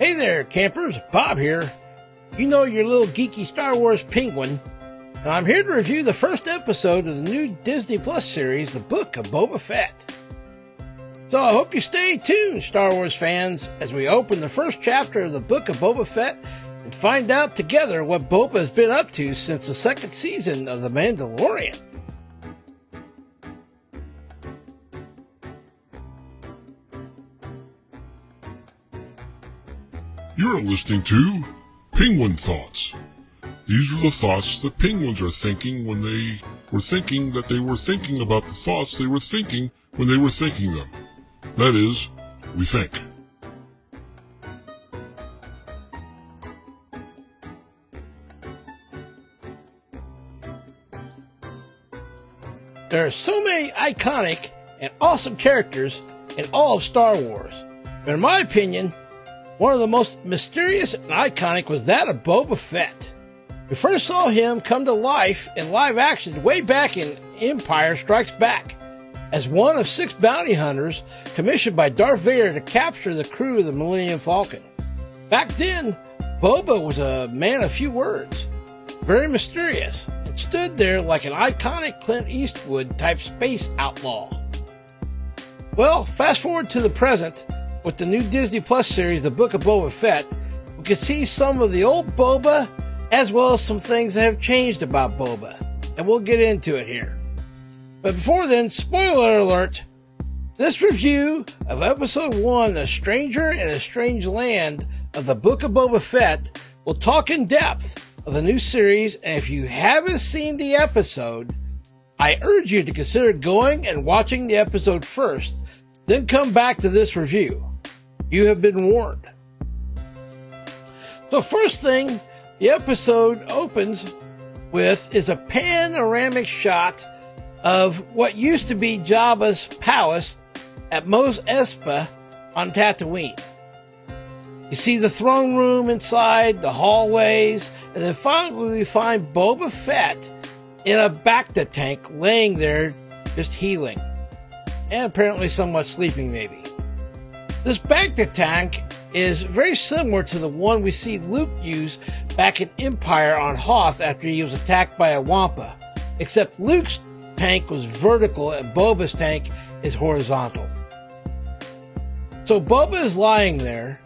Hey there, campers. Bob here. You know your little geeky Star Wars penguin, and I'm here to review the first episode of the new Disney Plus series, The Book of Boba Fett. So I hope you stay tuned, Star Wars fans, as we open the first chapter of The Book of Boba Fett and find out together what Boba has been up to since the second season of The Mandalorian. You're listening to Penguin Thoughts. These are the thoughts that penguins are thinking when they were thinking that they were thinking about the thoughts they were thinking when they were thinking them. That is, we think. There are so many iconic and awesome characters in all of Star Wars, but in my opinion, one of the most mysterious and iconic was that of Boba Fett. We first saw him come to life in live action way back in Empire Strikes Back as one of 6 bounty hunters commissioned by Darth Vader to capture the crew of the Millennium Falcon. Back then, Boba was a man of few words, very mysterious, and stood there like an iconic Clint Eastwood type space outlaw. Well, fast forward to the present. With the new Disney Plus series, The Book of Boba Fett, we can see some of the old Boba, as well as some things that have changed about Boba. And we'll get into it here. But before then, spoiler alert, this review of Episode 1, A Stranger in a Strange Land of The Book of Boba Fett, will talk in depth of the new series, and if you haven't seen the episode, I urge you to consider going and watching the episode first, then come back to this review. You have been warned. So first thing the episode opens with is a panoramic shot of what used to be Jabba's palace at Mos Espa on Tatooine. You see the throne room inside, the hallways, and then finally we find Boba Fett in a Bacta tank laying there just healing. And apparently somewhat sleeping maybe. This Bacta tank is very similar to the one we see Luke use back in Empire on Hoth after he was attacked by a Wampa, except Luke's tank was vertical and Boba's tank is horizontal. So Boba is lying there,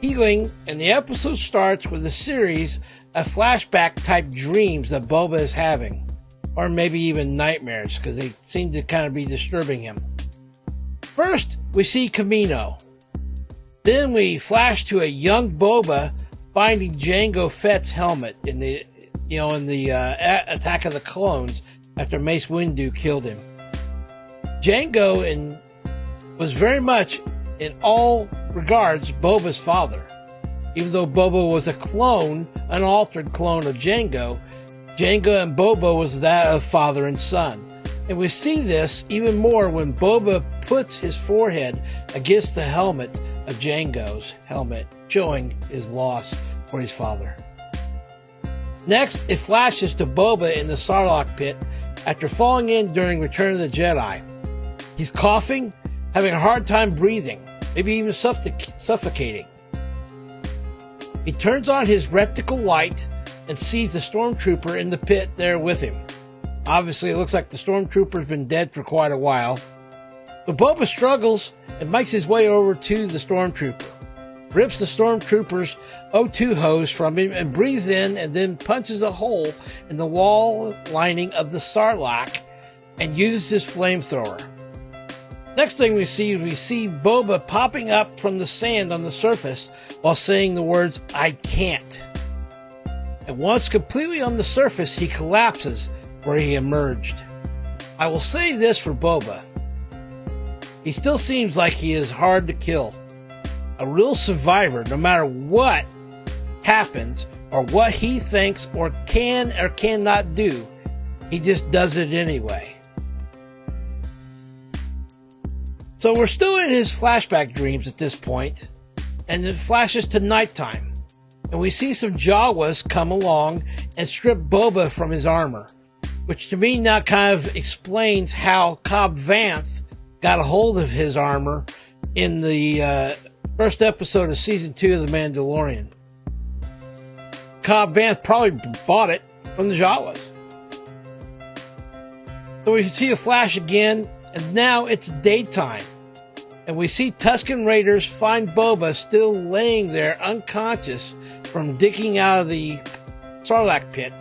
healing, and the episode starts with a series of flashback type dreams that Boba is having, or maybe even nightmares, because they seem to kind of be disturbing him. First, we see Kamino. Then we flash to a young Boba finding Jango Fett's helmet in the Attack of the Clones after Mace Windu killed him. Jango was very much, in all regards, Boba's father. Even though Boba was a clone, an altered clone of Jango, Jango and Boba was that of father and son. And we see this even more when Boba puts his forehead against the helmet of Jango's helmet, showing his loss for his father. Next, it flashes to Boba in the Sarlacc pit after falling in during Return of the Jedi. He's coughing, having a hard time breathing, maybe even suffocating. He turns on his reticle light and sees the stormtrooper in the pit there with him. Obviously, it looks like the stormtrooper's been dead for quite a while. But Boba struggles and makes his way over to the stormtrooper, rips the stormtrooper's O2 hose from him and breathes in and then punches a hole in the wall lining of the Sarlacc and uses his flamethrower. Next thing we see Boba popping up from the sand on the surface while saying the words, "I can't." And once completely on the surface, he collapses where he emerged. I will say this for Boba. He still seems like he is hard to kill. A real survivor, no matter what happens or what he thinks or can or cannot do, he just does it anyway. So we're still in his flashback dreams at this point, and it flashes to nighttime, and we see some Jawas come along and strip Boba from his armor, which to me now kind of explains how Cobb Vanth got a hold of his armor in the First episode of season 2 of The Mandalorian. Cobb Vanth probably bought it from the Jawas. So we see a flash again, and now it's daytime. And we see Tusken Raiders find Boba still laying there unconscious from digging out of the Sarlacc pit,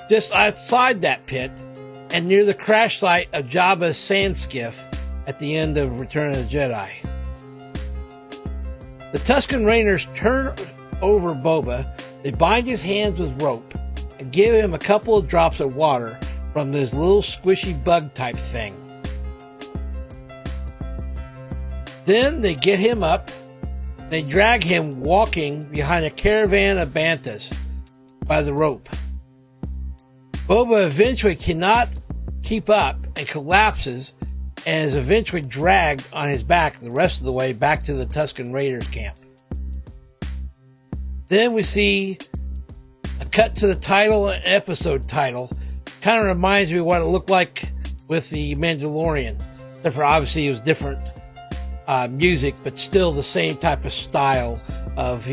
just outside that pit, and near the crash site of Jabba's sand skiff at the end of Return of the Jedi. The Tusken Raiders turn over Boba, they bind his hands with rope, and give him a couple of drops of water from this little squishy bug type thing. Then they get him up, they drag him walking behind a caravan of bantas by the rope. Boba eventually cannot keep up and collapses and is eventually dragged on his back the rest of the way back to the Tusken Raiders camp. Then we see a cut to the title and episode title. Kind of reminds me of what it looked like with the Mandalorian. Except for obviously it was different music, but still the same type of style of,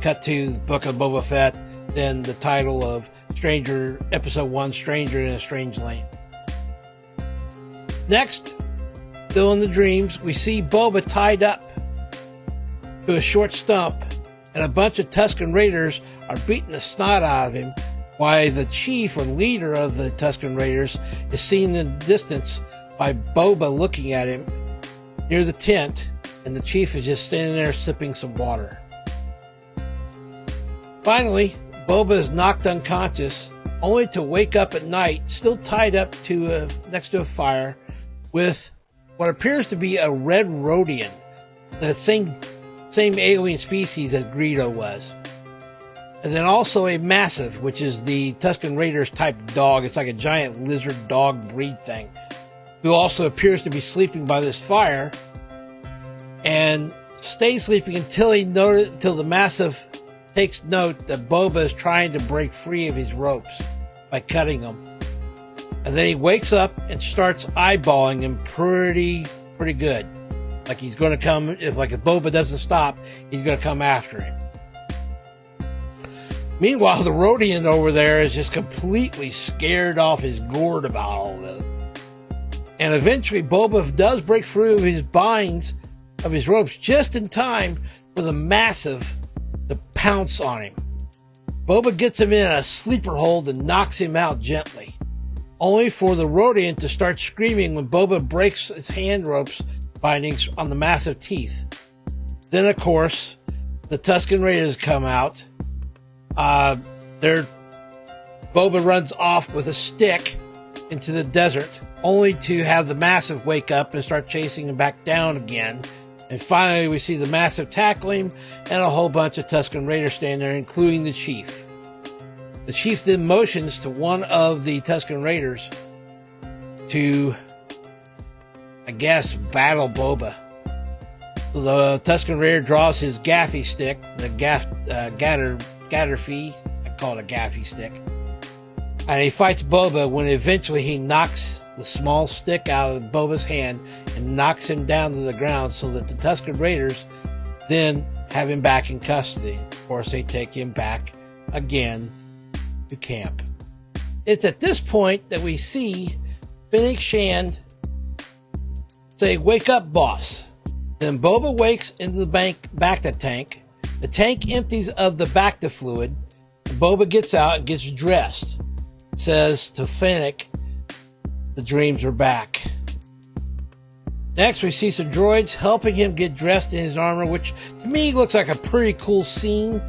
cut to the Book of Boba Fett, then the title of Stranger, Episode 1, Stranger in a Strange Land. Next, still in the dreams, we see Boba tied up to a short stump, and a bunch of Tusken Raiders are beating the snot out of him, while the chief or leader of the Tusken Raiders is seen in the distance by Boba looking at him near the tent, and the chief is just standing there sipping some water. Finally, Boba is knocked unconscious, only to wake up at night, still tied up to next to a fire, with what appears to be a red Rodian, the same alien species as Greedo was. And then also a Massive, which is the Tusken Raiders type dog. It's like a giant lizard dog breed thing, who also appears to be sleeping by this fire and stays sleeping until the Massive takes note that Boba is trying to break free of his ropes by cutting them. And then he wakes up and starts eyeballing him pretty good. Like he's going to come, if Boba doesn't stop, he's going to come after him. Meanwhile, the Rodian over there is just completely scared off his gourd about all this. And eventually Boba does break free of his binds of his ropes just in time for the Massive to pounce on him. Boba gets him in a sleeper hold and knocks him out gently, only for the Rodian to start screaming when Boba breaks his hand ropes bindings on the Massive teeth. Then, of course, the Tusken Raiders come out. Boba runs off with a stick into the desert, only to have the Massive wake up and start chasing him back down again. And finally, we see the Massive tackle him, and a whole bunch of Tusken Raiders stand there, including the Chief. The Chief then motions to one of the Tusken Raiders to, I guess, battle Boba. So the Tusken Raider draws his gaffy stick, the Gatterfee, I call it a gaffy stick, and he fights Boba when eventually he knocks the small stick out of Boba's hand and knocks him down to the ground, so that the Tusken Raiders then have him back in custody. Of course, they take him back again to camp. It's at this point that we see Fennec Shand say, "Wake up, boss." Then Boba wakes into the Bacta tank. The tank empties of the Bacta fluid, and Boba gets out and gets dressed. Says to Fennec, the dreams are back. Next, we see some droids helping him get dressed in his armor, which to me looks like a pretty cool scene,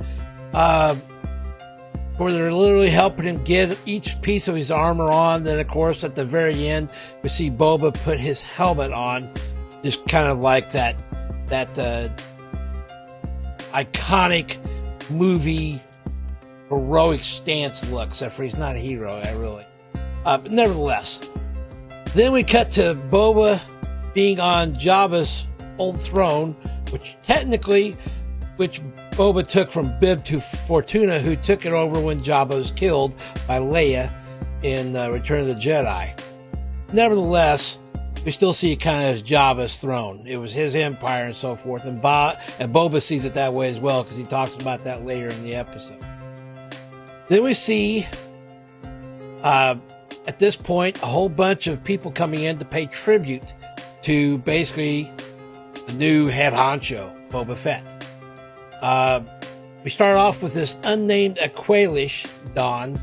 where they're literally helping him get each piece of his armor on. Then, of course, at the very end, we see Boba put his helmet on, just kind of like that iconic movie heroic stance look, except for he's not a hero, really. But nevertheless, then we cut to Boba being on Jabba's old throne, which Boba took from Bib to Fortuna, who took it over when Jabba was killed by Leia in Return of the Jedi. Nevertheless, we still see it kind of as Jabba's throne. It was his empire and so forth. And Boba sees it that way as well, because he talks about that later in the episode. Then we see, at this point, a whole bunch of people coming in to pay tribute to basically the new head honcho, Boba Fett. We start off with this unnamed Aqualish Don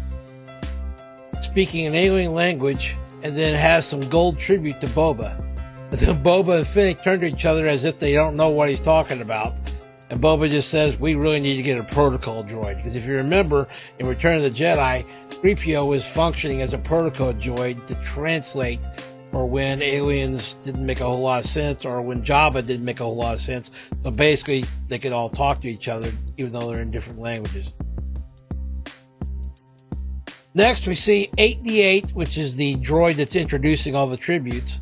speaking an alien language, and then has some gold tribute to Boba. But then Boba and Finnick turn to each other as if they don't know what he's talking about. And Boba just says, we really need to get a protocol droid. Because if you remember, in Return of the Jedi, 3PO was functioning as a protocol droid to translate for when aliens didn't make a whole lot of sense, or when Jabba didn't make a whole lot of sense. So basically, they could all talk to each other, even though they're in different languages. Next, we see 8D8, which is the droid that's introducing all the tributes.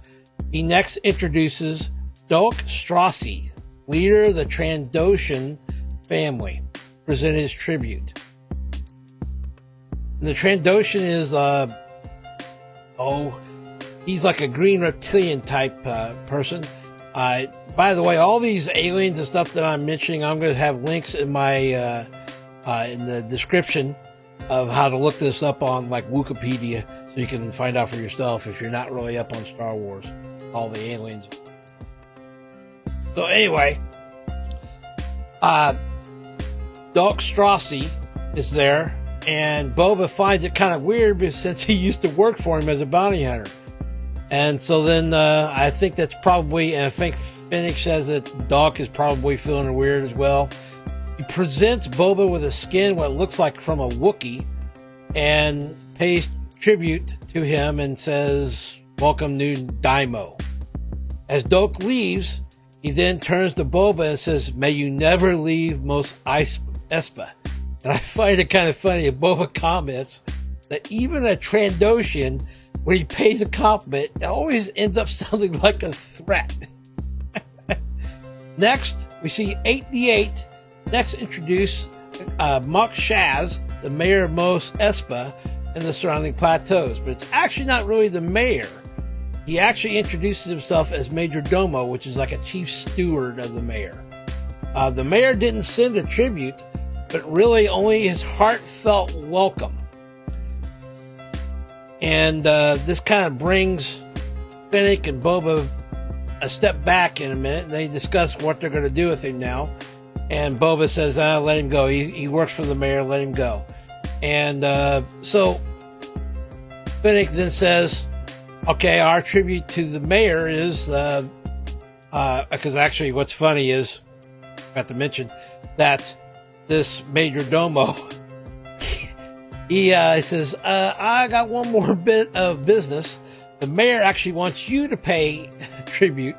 He next introduces Dolk Strassi, leader of the Trandoshan family, presented his tribute. And the Trandoshan is, he's like a green reptilian type person. By the way, all these aliens and stuff that I'm mentioning, I'm going to have links in my in the description of how to look this up on like Wikipedia, so you can find out for yourself if you're not really up on Star Wars, all the aliens. So anyway, Dolk Strassi is there, and Boba finds it kind of weird because since he used to work for him as a bounty hunter. And so then I think that's probably, and I think Finnick says that Doc is probably feeling weird as well. He presents Boba with a skin, what looks like from a Wookiee, and pays tribute to him and says, welcome new Daimo. As Doc leaves, he then turns to Boba and says, may you never leave Mos Espa. And I find it kind of funny that Boba comments that even a Trandoshan, when he pays a compliment, it always ends up sounding like a threat. Next, we see 8D8 next introduce Mok Shaz, the mayor of Mos Espa and the surrounding plateaus. But it's actually not really the mayor. He actually introduces himself as Major Domo, which is like a chief steward of the mayor. The mayor didn't send a tribute, but really only his heartfelt welcome. And this kind of brings Finnick and Boba a step back in a minute. They discuss what they're going to do with him now. And Boba says, let him go. He works for the mayor, let him go. And so Finnick then says, okay, our tribute to the mayor is, because actually what's funny is, I forgot to mention, that this Major Domo, he says, I got one more bit of business. The mayor actually wants you to pay tribute,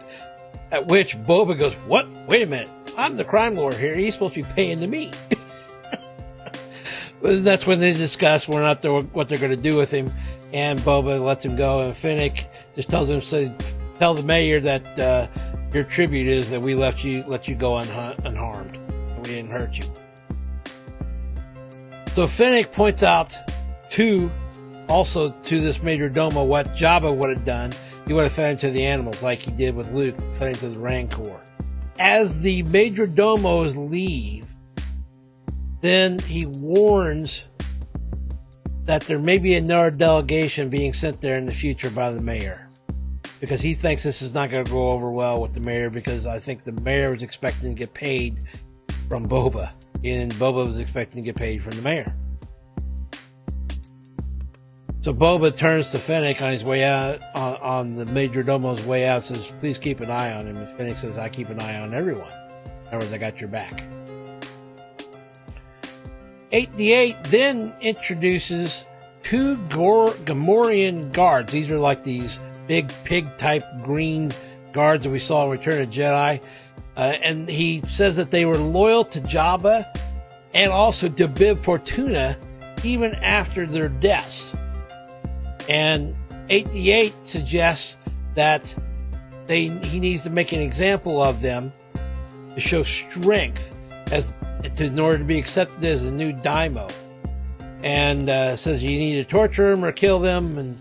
at which Boba goes, what? Wait a minute. I'm the crime lord here. He's supposed to be paying to me. That's when they discuss what they're going to do with him. And Boba lets him go. And Finnick just tells him, tell the mayor that your tribute is that we let you go unharmed. We didn't hurt you. So Finnick points out to this Major Domo what Jabba would have done. He would have fed him to the animals like he did with Luke, fed him to the Rancor. As the Major Domos leave, then he warns that there may be another delegation being sent there in the future by the mayor, because he thinks this is not going to go over well with the mayor, because I think the mayor was expecting to get paid from Boba, and Boba was expecting to get paid from the mayor. So Boba turns to Finnick on his way out, on the Major Domo's way out, says, please keep an eye on him. And Finnick says, I keep an eye on everyone. In other words, I got your back. 8D8 then introduces two Gamorrean guards. These are like these big pig-type green guards that we saw in Return of the Jedi. And he says that they were loyal to Jabba and also to Bib Fortuna even after their deaths. And 8D8 suggests that he needs to make an example of them to show strength in order to be accepted as the new Daimo. And says you need to torture them or kill them. And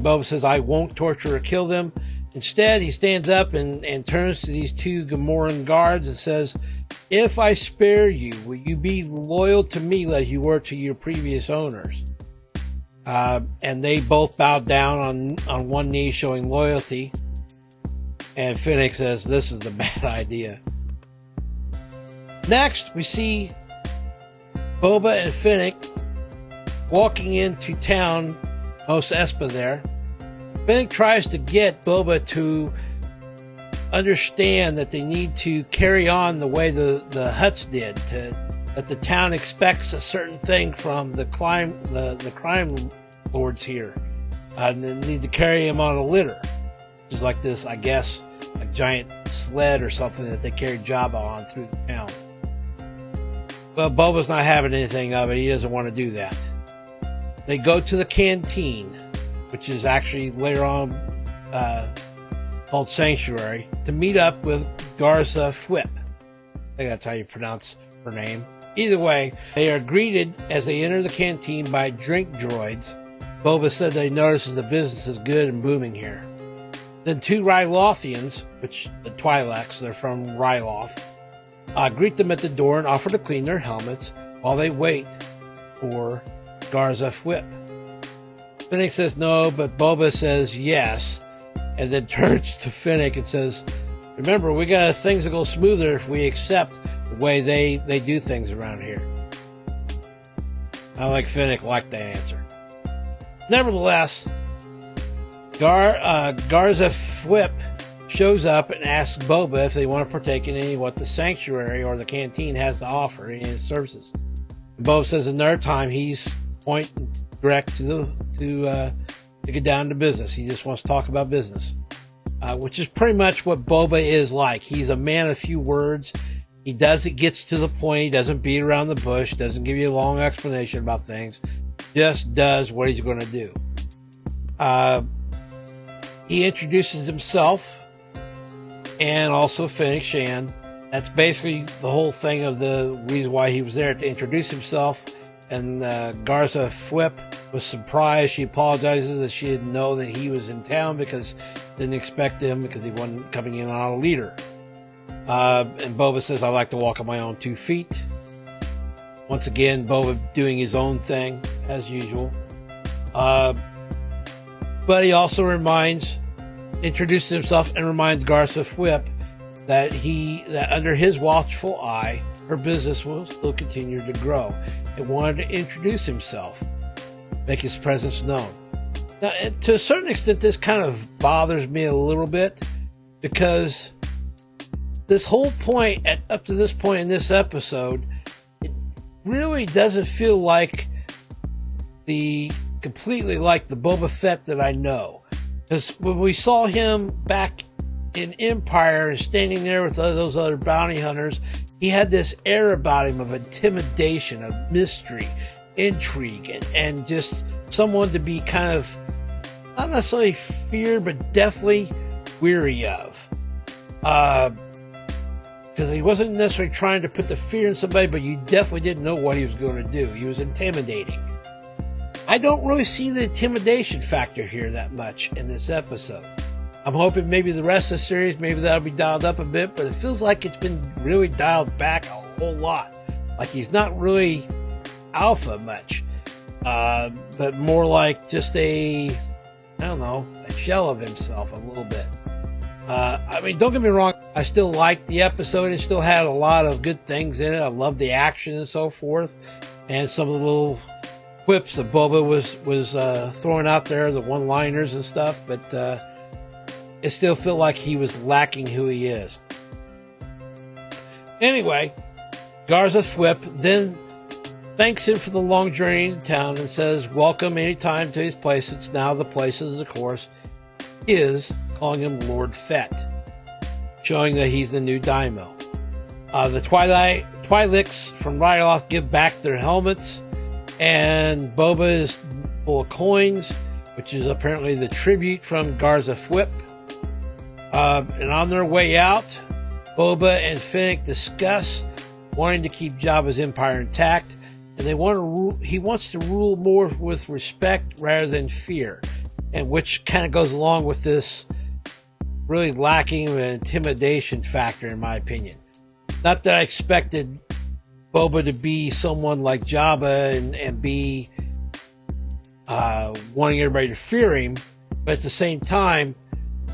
Boba says, I won't torture or kill them. Instead, he stands up and turns to these two Gamoran guards and says, "If I spare you, will you be loyal to me as you were to your previous owners?" And they both bow down on one knee, showing loyalty. And Fennec says, "This is a bad idea." Next, we see Boba and Fennec walking into town, Mos Espa there. Fennec tries to get Boba to understand that they need to carry on the way the Hutts did, that the town expects a certain thing from the crime lords here, and they need to carry him on a litter, which is like this, I guess, a giant sled or something that they carry Jabba on through the town. Well, Boba's not having anything of it. He doesn't want to do that. They go to the canteen, which is actually later on called Sanctuary, to meet up with Garza Fwip. I think that's how you pronounce her name. Either way, they are greeted as they enter the canteen by drink droids. Boba said they notices the business is good and booming here. Then two Rylothians, which the Twi'leks, they're from Ryloth, greet them at the door and offer to clean their helmets while they wait for Garza Fwip. Fennec says no, but Boba says yes, and then turns to Fennec and says, "Remember, we got things that go smoother if we accept the way they do things around here." I like Fennec liked that answer. Nevertheless, Garza Fwip shows up and asks Boba if they want to partake in any of what the Sanctuary or the canteen has to offer in his services. And Boba says another time he's pointing direct to get down to business. He just wants to talk about business, which is pretty much what Boba is like. He's a man of few words. He gets to the point. He doesn't beat around the bush. Doesn't give you a long explanation about things. Just does what he's going to do. He introduces himself and also Fennec Shand. That's basically the whole thing of the reason why he was there, to introduce himself. And Garza Fwip was surprised. She apologizes that she didn't know that he was in town because didn't expect him because he wasn't coming in on a leader. And Boba says, "I like to walk on my own 2 feet." Once again, Boba doing his own thing as usual. But he also introduces himself and reminds Garza Fwip that under his watchful eye, her business will still continue to grow, and wanted to introduce himself, make his presence known. Now, to a certain extent, this kind of bothers me a little bit, because this whole point, up to this point in this episode, it really doesn't feel completely like the Boba Fett that I know. Because when we saw him back in Empire and standing there with those other bounty hunters, he had this air about him of intimidation, of mystery, intrigue, and just someone to be kind of, not necessarily feared, but definitely weary of. Because he wasn't necessarily trying to put the fear in somebody, but you definitely didn't know what he was going to do. He was intimidating. I don't really see the intimidation factor here that much in this episode. I'm hoping maybe the rest of the series, maybe that'll be dialed up a bit, but it feels like it's been really dialed back a whole lot. Like he's not really alpha much, but more like just a shell of himself a little bit. I mean, don't get me wrong, I still liked the episode. It still had a lot of good things in it. I loved the action and so forth, and some of the little quips that Boba was throwing out there, the one-liners and stuff, but it still felt like he was lacking who he is. Anyway, Garza Fwip then thanks him for the long journey into town and says, "Welcome anytime to his place." It's now the places, of course, is calling him Lord Fett, showing that he's the new daimyo. The Twi'leks from Ryloth give back their helmets, and Boba is full of coins, which is apparently the tribute from Garza Fwip. And on their way out, Boba and Fennec discuss wanting to keep Jabba's empire intact, and he wants to rule more with respect rather than fear, and which kind of goes along with this really lacking of an intimidation factor, in my opinion. Not that I expected Boba to be someone like Jabba and be wanting everybody to fear him, but at the same time,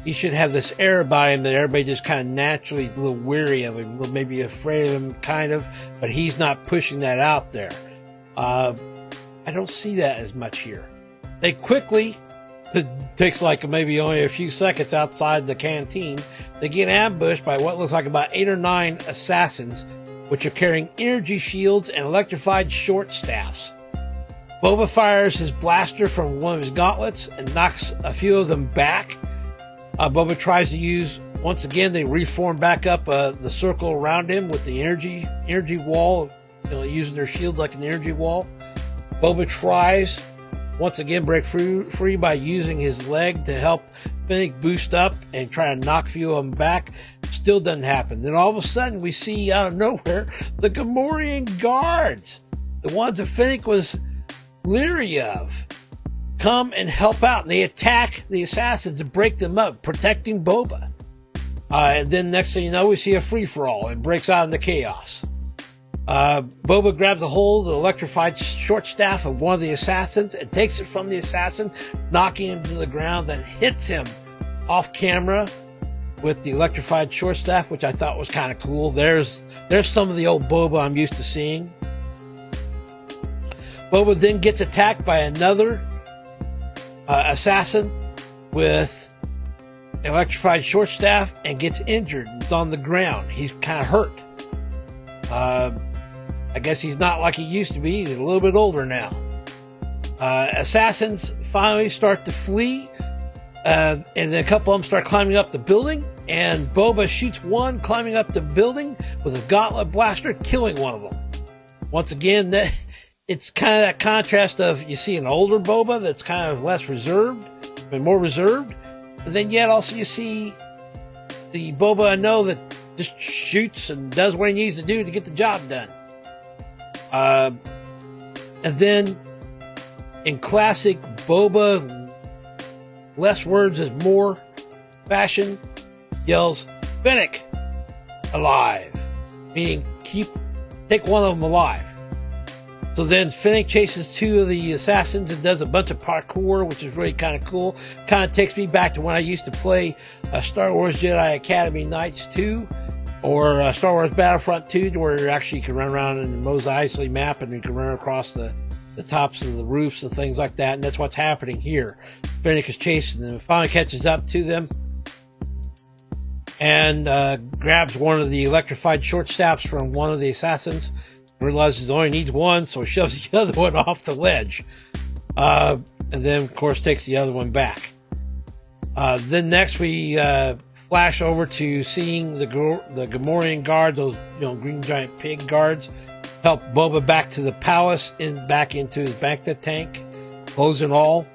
he should have this air about him that everybody just kind of naturally is a little weary of him, maybe afraid of him, kind of, but he's not pushing that out there. I don't see that as much here. They quickly, it takes like maybe only a few seconds outside the canteen, they get ambushed by what looks like about 8 or 9 assassins, which are carrying energy shields and electrified short staffs. Boba fires his blaster from one of his gauntlets and knocks a few of them back. Boba tries to use, once again, they reform back up the circle around him with the energy wall, using their shields like an energy wall. Boba tries, once again, break free by using his leg to help Fennec boost up and try to knock a few of them back. Still doesn't happen. Then all of a sudden, we see out of nowhere the Gamorrean guards, the ones that Fennec was leery of, come and help out, and they attack the assassins and break them up, protecting Boba. And then next thing you know, we see a free-for-all and breaks out into chaos. Boba grabs a hold of the electrified short staff of one of the assassins and takes it from the assassin, knocking him to the ground, then hits him off camera with the electrified short staff, which I thought was kind of cool. There's some of the old Boba I'm used to seeing. Boba then gets attacked by another assassin with an electrified short staff and gets injured and is on the ground. He's kind of hurt. I guess he's not like he used to be. He's a little bit older now. Assassins finally start to flee, and then a couple of them start climbing up the building, and Boba shoots one climbing up the building with a gauntlet blaster, killing one of them. Once again, it's kind of that contrast of, you see an older Boba that's kind of less reserved, and more reserved, and then yet also you see the Boba I know that just shoots and does what he needs to do to get the job done. And then in classic Boba, less words is more fashion, yells, "Fennec, alive," meaning take one of them alive. So then Fennec chases 2 of the assassins and does a bunch of parkour, which is really kind of cool. Kind of takes me back to when I used to play Star Wars Jedi Academy Knights 2 or Star Wars Battlefront 2, where actually you can run around in the Mos Eisley map and you can run across the tops of the roofs and things like that. And that's what's happening here. Fennec is chasing them, finally catches up to them, and grabs one of the electrified short staffs from one of the assassins. Realizes he only needs one, so he shoves the other one off the ledge. And then, of course, takes the other one back. Then next we flash over to seeing the Gamorrean guards, those green giant pig guards, help Boba back to the palace, back into his Bacta tank, clothes and all,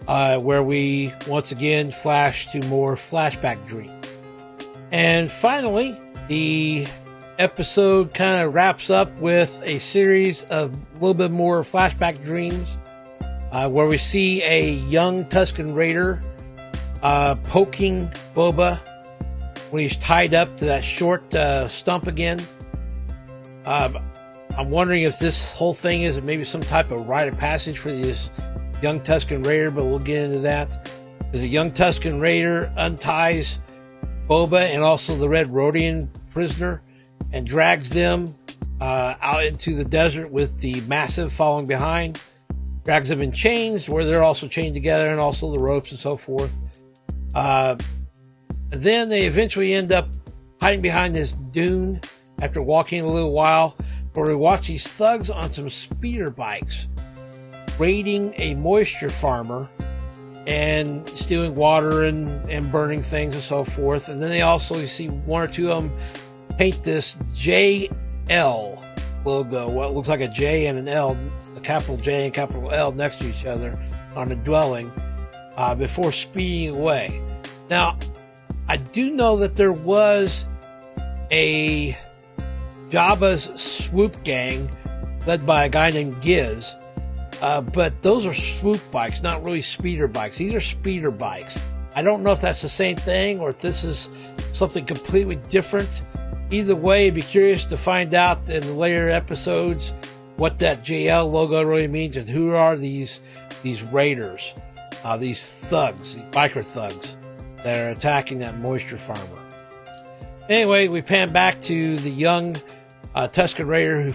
where we once again flash to more flashback dream. And finally, the episode kind of wraps up with a series of a little bit more flashback dreams, where we see a young Tusken Raider poking Boba when he's tied up to that short stump again. I'm wondering if this whole thing is maybe some type of rite of passage for this young Tusken Raider, but we'll get into that. Because a young Tusken Raider unties Boba and also the Red Rodian prisoner and drags them out into the desert with the Massive following behind. Drags them in chains where they're also chained together, and also the ropes and so forth. Then they eventually end up hiding behind this dune after walking a little while, where we watch these thugs on some speeder bikes raiding a moisture farmer and stealing water and burning things and so forth. And then they also, you see 1 or 2 of them paint this JL logo, what looks like a J and an L, a capital J and capital L next to each other on a dwelling, before speeding away. Now, I do know that there was a Jabba's swoop gang led by a guy named Giz, but those are swoop bikes, not really speeder bikes. These are speeder bikes. I don't know if that's the same thing or if this is something completely different. Either way, I'd be curious to find out in the later episodes what that JL logo really means and who are these raiders, these thugs, these biker thugs that are attacking that moisture farmer. Anyway, we pan back to the young Tusken Raider who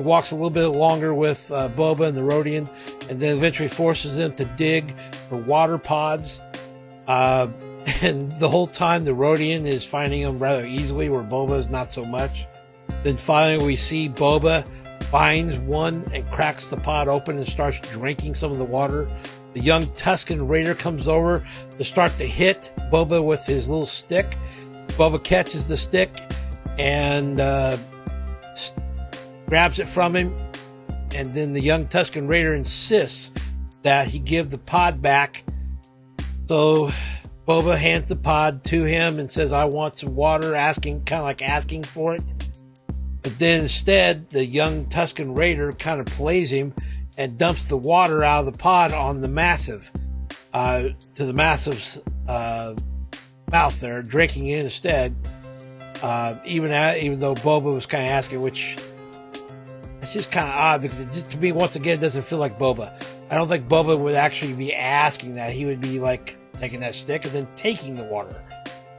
walks a little bit longer with Boba and the Rodian, and then eventually forces them to dig for water pods. And the whole time the Rodian is finding them rather easily, where Boba is not so much. Then finally we see Boba finds one and cracks the pod open and starts drinking some of the water. The young Tusken Raider comes over to start to hit Boba with his little stick. Boba catches the stick and grabs it from him, and then the young Tusken Raider insists that he give the pod back. So Boba hands the pod to him and says, I want some water, kind of like asking for it. But then instead, the young Tusken Raider kind of plays him and dumps the water out of the pod on the Massive, to the Massive's mouth there, drinking it instead. Even though Boba was kind of asking, which it's just kind of odd because it just, to me, once again, it doesn't feel like Boba. I don't think Boba would actually be asking that. He would be like taking that stick and then taking the water.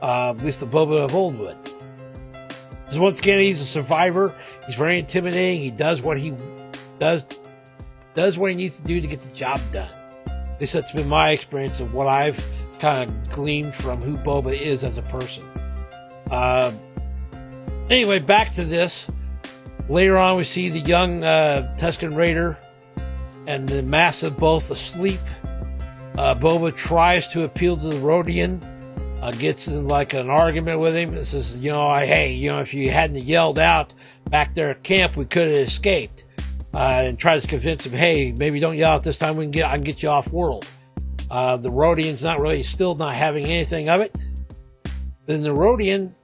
At least the Boba of old would. Because once again, he's a survivor. He's very intimidating. He does what he does what he needs to do to get the job done. At least that's been my experience of what I've kind of gleaned from who Boba is as a person. Anyway, back to this. Later on, we see the young Tusken Raider and the Massive both asleep. Boba tries to appeal to the Rodian, gets in like an argument with him and says, if you hadn't yelled out back there at camp, we could have escaped. And tries to convince him, hey, maybe don't yell out this time, I can get you off world. The Rodian's still not having anything of it. Then the Rodian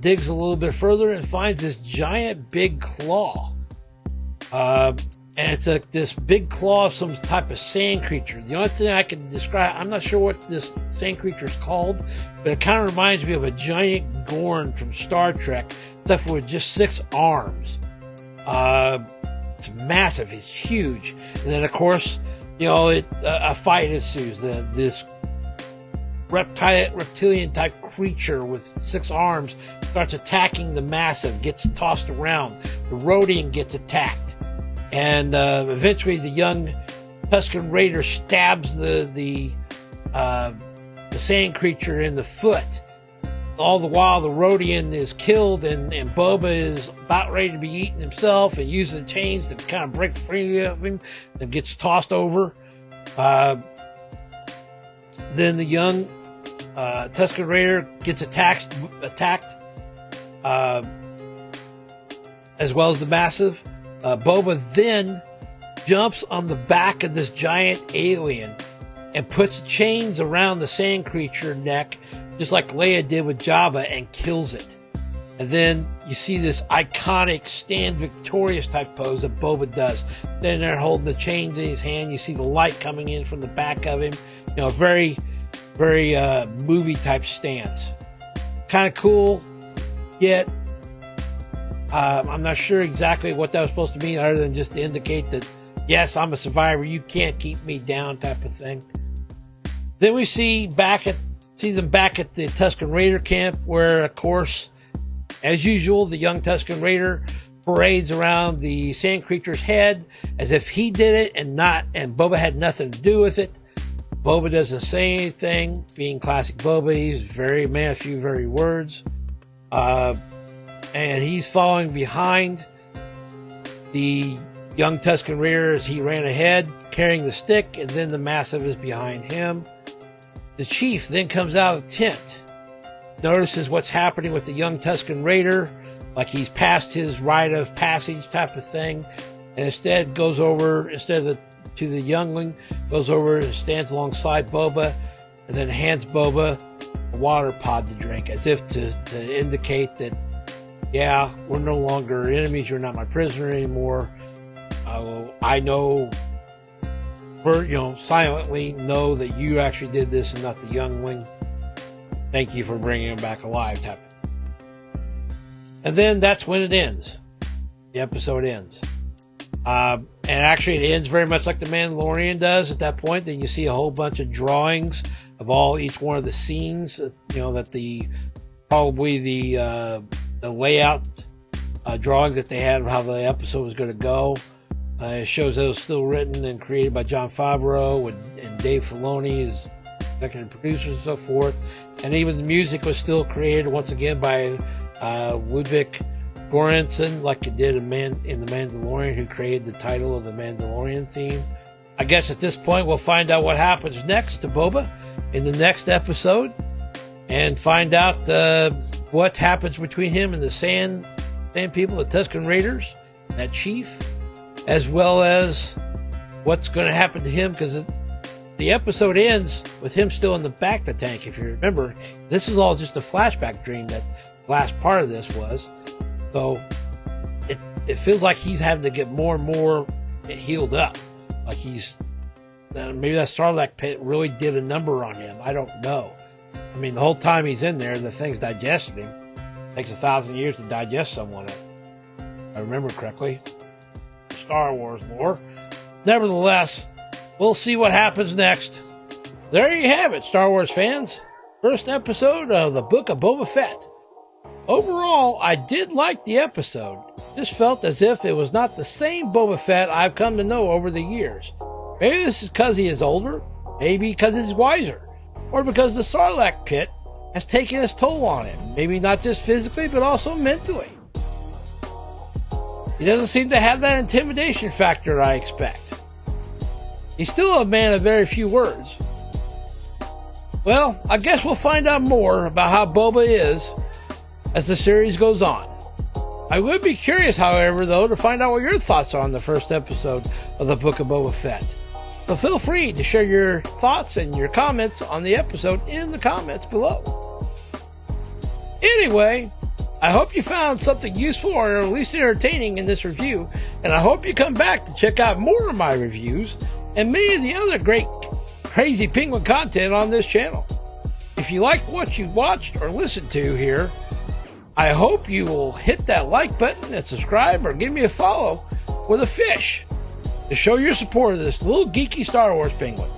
digs a little bit further and finds this giant big claw. And it's this big claw of some type of sand creature. The only thing I can describe, I'm not sure what this sand creature is called, but it kind of reminds me of a giant Gorn from Star Trek, except with just 6 arms. It's massive. It's huge. And then, of course, a fight ensues. This reptilian type creature with 6 arms starts attacking the Massive, gets tossed around. The Rodian gets attacked. And eventually the young Tusken Raider stabs the sand creature in the foot. All the while the Rodian is killed and Boba is about ready to be eaten himself and uses the chains to kind of break free of him and gets tossed over. Then the young Tusken Raider gets attacked as well as the Massive. Boba then jumps on the back of this giant alien and puts chains around the sand creature neck, just like Leia did with Jabba, and kills it. And then you see this iconic stand victorious type pose that Boba does. Then they're holding the chains in his hand. You see the light coming in from the back of him. Very, very movie type stance. Kind of cool, yet I'm not sure exactly what that was supposed to mean, other than just to indicate that, yes, I'm a survivor, you can't keep me down type of thing. Then we see them back at the Tusken Raider camp, where, of course, as usual, the young Tusken Raider parades around the sand creature's head as if he did it and Boba had nothing to do with it. Boba doesn't say anything, being classic Boba. He's man of few very words. And he's following behind the young Tusken Raider as he ran ahead, carrying the stick, and then the Massive is behind him. The chief then comes out of the tent, notices what's happening with the young Tusken Raider, like he's past his rite of passage type of thing, and instead goes over, to the youngling, goes over and stands alongside Boba, and then hands Boba a water pod to drink, as if to indicate that, yeah, we're no longer enemies, you're not my prisoner anymore. I know silently know that you actually did this and not the youngling. Thank you for bringing him back alive, type. And then that's when it ends. The episode ends. And actually it ends very much like The Mandalorian does at that point. Then you see a whole bunch of drawings of each one of the scenes, that probably the layout drawings that they had of how the episode was going to go. It shows that it was still written and created by Jon Favreau and Dave Filoni as executive producers and so forth. And even the music was still created once again by Ludwig Göransson, like it did in The Mandalorian, who created the title of the Mandalorian theme. I guess at this point we'll find out what happens next to Boba in the next episode, and find out what happens between him and the Sand People, the Tusken Raiders, that chief, as well as what's going to happen to him, because the episode ends with him still in the bacta tank. If you remember, this is all just a flashback dream that the last part of this was. So it feels like he's having to get more and more healed up. Like maybe that Sarlacc pit really did a number on him. I don't know. I mean, the whole time he's in there, the thing's digested him. It takes 1,000 years to digest someone, if I remember correctly. Star Wars lore. Nevertheless, we'll see what happens next. There you have it, Star Wars fans. First episode of the Book of Boba Fett. Overall, I did like the episode. Just felt as if it was not the same Boba Fett I've come to know over the years. Maybe this is because he is older, maybe because he's wiser, or because the Sarlacc pit has taken its toll on him. Maybe not just physically, but also mentally. He doesn't seem to have that intimidation factor I expect. He's still a man of very few words. Well, I guess we'll find out more about how Boba is as the series goes on. I would be curious, however, though, to find out what your thoughts are on the first episode of the Book of Boba Fett. So feel free to share your thoughts and your comments on the episode in the comments below. Anyway, I hope you found something useful or at least entertaining in this review, and I hope you come back to check out more of my reviews and many of the other great crazy penguin content on this channel. If you liked what you watched or listened to here, I hope you will hit that like button and subscribe or give me a follow with a fish to show your support of this little geeky Star Wars penguin.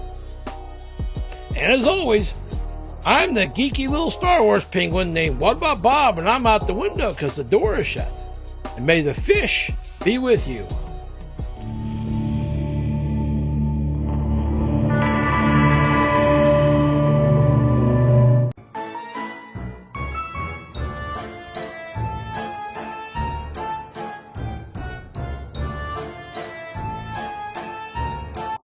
And as always, I'm the geeky little Star Wars penguin named WhataboutBob, and I'm out the window because the door is shut. And may the fish be with you.